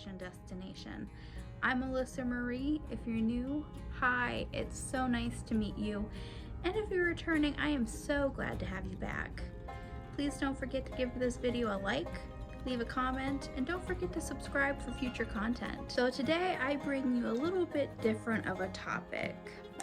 vacation destination. I'm Alyssa Marie. If you're new, hi, it's so nice to meet you. And if you're returning, I am so glad to have you back. Please don't forget to give this video a like, leave a comment, and don't forget to subscribe for future content. So today I bring you a little bit different of a topic.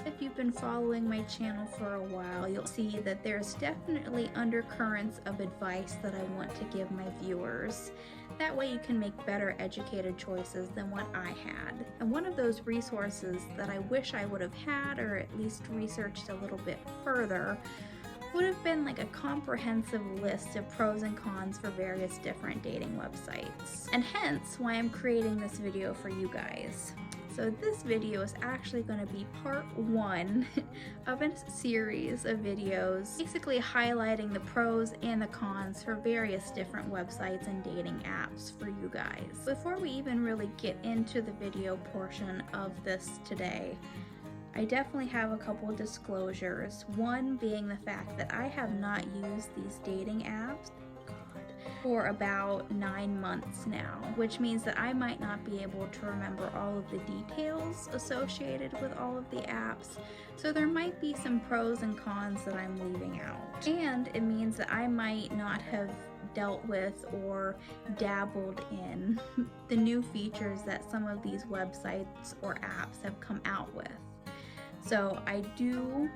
If you've been following my channel for a while, you'll see that there's definitely undercurrents of advice that I want to give my viewers. That way you can make better educated choices than what I had. And one of those resources that I wish I would have had, or at least researched a little bit further, would have been like a comprehensive list of pros and cons for various different dating websites. And hence why I'm creating this video for you guys. So this video is actually going to be part one of a series of videos basically highlighting the pros and the cons for various different websites and dating apps for you guys. Before we even really get into the video portion of this today, I definitely have a couple of disclosures. One being the fact that I have not used these dating apps for about 9 months now, which means that I might not be able to remember all of the details associated with all of the apps, so there might be some pros and cons that I'm leaving out. And it means that I might not have dealt with or dabbled in the new features that some of these websites or apps have come out with. So I do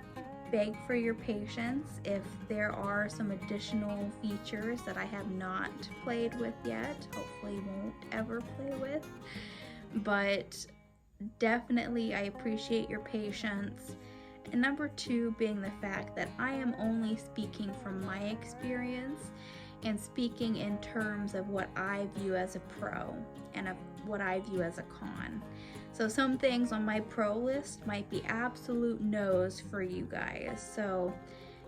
beg for your patience if there are some additional features that I have not played with yet, hopefully won't ever play with, but definitely I appreciate your patience. And number two being the fact that I am only speaking from my experience and speaking in terms of what I view as a pro and of what I view as a con. So some things on my pro list might be absolute no's for you guys. So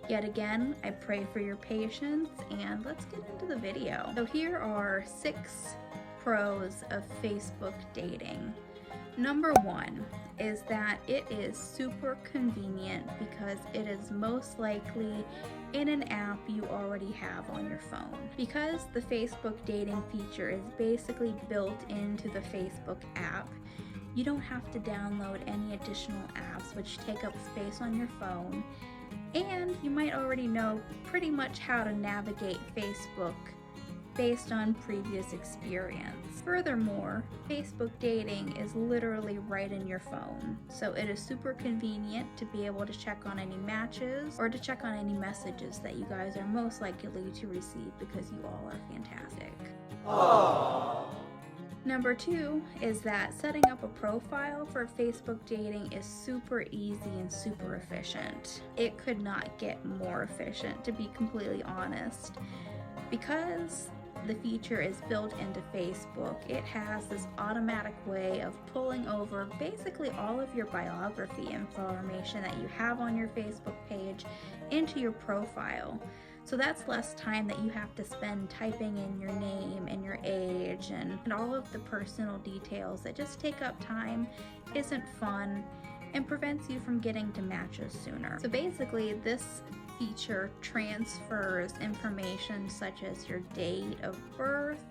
yet again, I pray for your patience and let's get into the video. So here are 6 pros of Facebook dating. Number 1 is that it is super convenient because it is most likely in an app you already have on your phone. Because the Facebook dating feature is basically built into the Facebook app, you don't have to download any additional apps which take up space on your phone, and you might already know pretty much how to navigate Facebook based on previous experience. Furthermore, Facebook dating is literally right in your phone, so it is super convenient to be able to check on any matches or to check on any messages that you guys are most likely to receive because you all are fantastic. Aww. Number 2 is that setting up a profile for Facebook dating is super easy and super efficient. It could not get more efficient, to be completely honest. Because the feature is built into Facebook, it has this automatic way of pulling over basically all of your biography information that you have on your Facebook page into your profile. So that's less time that you have to spend typing in your name and your age and all of the personal details that just take up time, isn't fun, and prevents you from getting to matches sooner. So basically this feature transfers information such as your date of birth,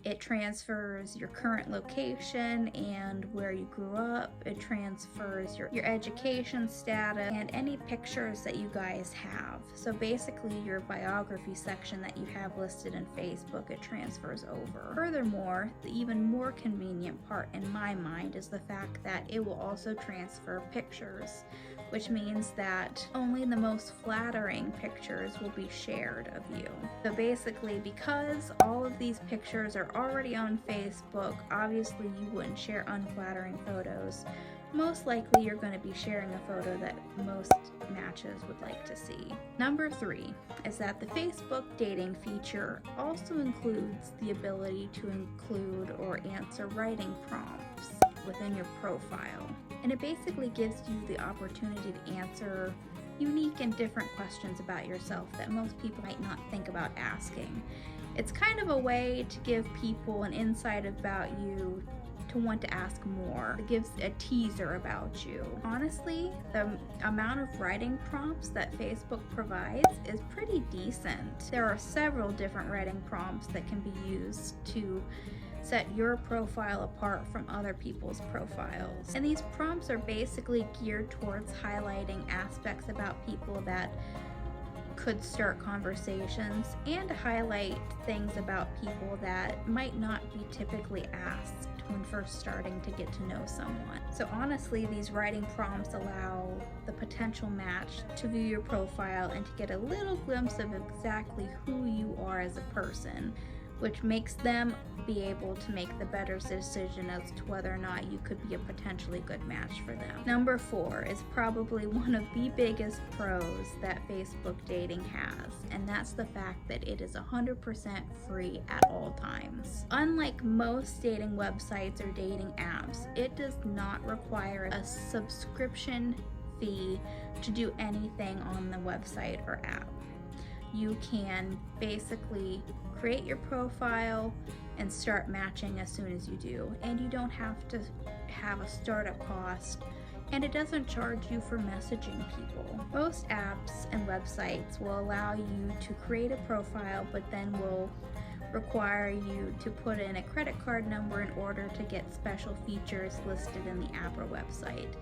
it transfers your current location and where you grew up, it transfers your education status and any pictures that you guys have. So basically your biography section that you have listed in Facebook, it transfers over. Furthermore, the even more convenient part in my mind is the fact that it will also transfer pictures, which means that only the most flattering pictures will be shared of you. So basically, because all of these pictures are already on Facebook, obviously you wouldn't share unflattering photos. Most likely you're going to be sharing a photo that most matches would like to see. Number 3 is that the Facebook dating feature also includes the ability to include or answer writing prompts within your profile. And it basically gives you the opportunity to answer unique and different questions about yourself that most people might not think about asking. It's kind of a way to give people an insight about you to want to ask more. It gives a teaser about you. Honestly, the amount of writing prompts that Facebook provides is pretty decent. There are several different writing prompts that can be used to set your profile apart from other people's profiles. And these prompts are basically geared towards highlighting aspects about people that could start conversations, and highlight things about people that might not be typically asked when first starting to get to know someone. So honestly, these writing prompts allow the potential match to view your profile and to get a little glimpse of exactly who you are as a person, which makes them be able to make the better decision as to whether or not you could be a potentially good match for them. Number 4 is probably one of the biggest pros that Facebook dating has, and that's the fact that it is 100% free at all times. Unlike most dating websites or dating apps, it does not require a subscription fee to do anything on the website or app. You can basically create your profile and start matching as soon as you do, and you don't have to have a startup cost, and it doesn't charge you for messaging people. Most apps and websites will allow you to create a profile, but then will require you to put in a credit card number in order to get special features listed in the app or website,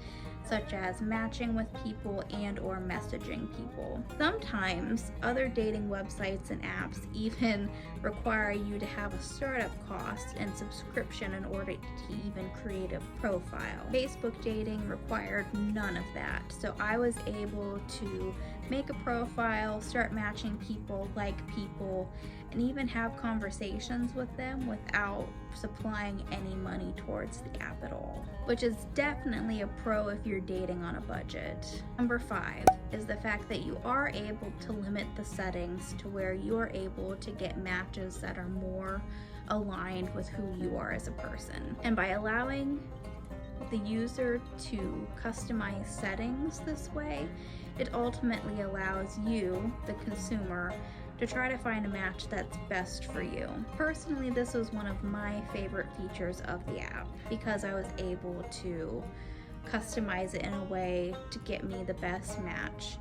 such as matching with people and or messaging people. Sometimes other dating websites and apps even require you to have a startup cost and subscription in order to even create a profile. Facebook dating required none of that, so I was able to make a profile, start matching people, like people, and even have conversations with them without supplying any money towards the app at all, which is definitely a pro if you're dating on a budget. Number 5 is the fact that you are able to limit the settings to where you are able to get matches that are more aligned with who you are as a person. And by allowing the user to customize settings this way, it ultimately allows you, the consumer, to try to find a match that's best for you. Personally, this was one of my favorite features of the app because I was able to customize it in a way to get me the best match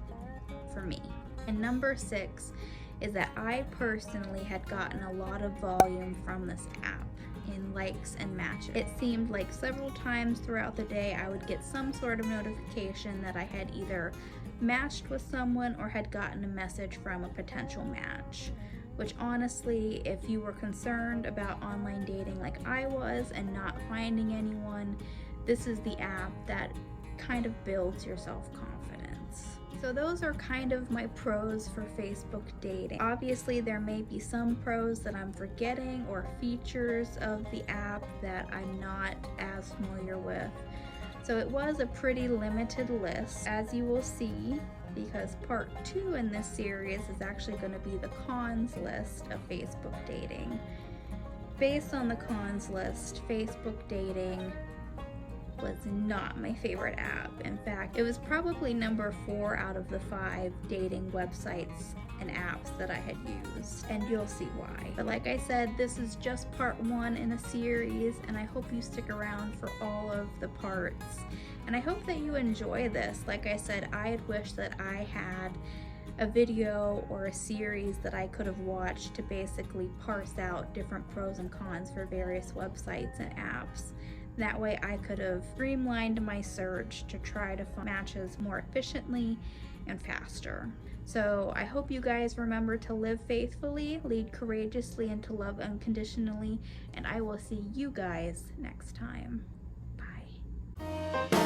for me. And number 6 is that I personally had gotten a lot of volume from this app in likes and matches. It seemed like several times throughout the day I would get some sort of notification that I had either matched with someone or had gotten a message from a potential match, which honestly, if you were concerned about online dating like I was and not finding anyone, this is the app that kind of builds your self-confidence. So those are kind of my pros for Facebook dating. Obviously, there may be some pros that I'm forgetting or features of the app that I'm not as familiar with. So it was a pretty limited list, as you will see, because part 2 in this series is actually going to be the cons list of Facebook dating. Based on the cons list, Facebook dating was not my favorite app. In fact, it was probably number 4 out of the 5 dating websites and apps that I had used, and you'll see why. But like I said, this is just part 1 in a series, and I hope you stick around for all of the parts. And I hope that you enjoy this. Like I said, I had wished that I had a video or a series that I could have watched to basically parse out different pros and cons for various websites and apps. That way I could have streamlined my search to try to find matches more efficiently and faster. So I hope you guys remember to live faithfully, lead courageously, and to love unconditionally, and I will see you guys next time. Bye.